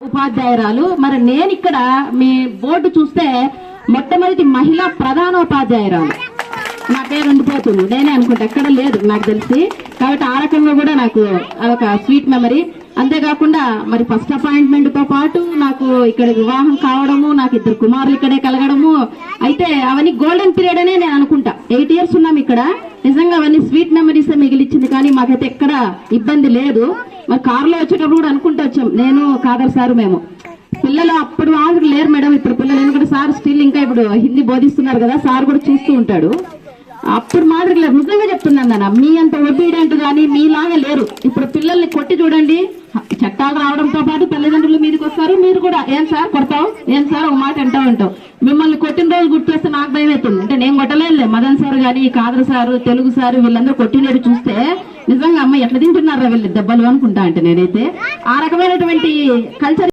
ఉపాధ్యాయురాలు. మరి నేను ఇక్కడ మీ బోర్డు చూస్తే మొట్టమొదటి మహిళా ప్రధానోపాధ్యాయురాలు నా పేరు ఉండిపోతుంది. నేనే అనుకుంటా, ఎక్కడ లేదు నాకు తెలిసి. కాబట్టి ఆ రకంగా కూడా నాకు అదొక స్వీట్ మెమరీ. అంతేకాకుండా మరి ఫస్ట్ అపాయింట్మెంట్ తో పాటు నాకు ఇక్కడ వివాహం కావడము, నాకు 2 కుమారులు ఇక్కడే కలగడము, అయితే అవన్నీ గోల్డెన్ పీరియడ్ అనే నేను అనుకుంటా. 8 years ఉన్నాం ఇక్కడ. నిజంగా అవన్నీ స్వీట్ మెమరీస్ మిగిలిచ్చింది, కానీ మాకైతే ఎక్కడ ఇబ్బంది లేదు. మరి కారులో వచ్చేటప్పుడు కూడా అనుకుంటూ వచ్చాం, నేను కాదర్ సార్ మేము. పిల్లలు అప్పుడు మాదిరి లేరు మేడం ఇప్పుడు పిల్లలు, ఎందుకంటే సార్ స్టిల్ ఇంకా ఇప్పుడు హిందీ బోధిస్తున్నారు కదా, సార్ కూడా చూస్తూ ఉంటాడు. అప్పుడు మాదిరి లేరు, నిజంగా చెప్తున్నాను నాన్న. మీ అంత ఒబీడియంట్ కానీ మీలాగా లేరు. ఇప్పుడు పిల్లల్ని కొట్టి చూడండి, చట్టాలు రావడంతో పాటు తల్లిదండ్రులు మీదకి వస్తారు. మీరు కూడా ఏం సార్ కొడతావు, ఏం సార్ ఒక మాట అంటావు. మిమ్మల్ని కొట్టిన రోజు గుర్తొస్తే నాకు భయం అవుతుంది. అంటే నేను కొట్టలేదు, మదన్ సార్ గాని, కాదర్ సారు, తెలుగు సారు వీళ్ళందరూ కొట్టినట్టు చూస్తే నిజంగా అమ్మ ఎట్లా తింటున్నారా వీళ్ళు దెబ్బలు అనుకుంటా. అంటే నేనైతే ఆ రకమైనటువంటి కల్చర్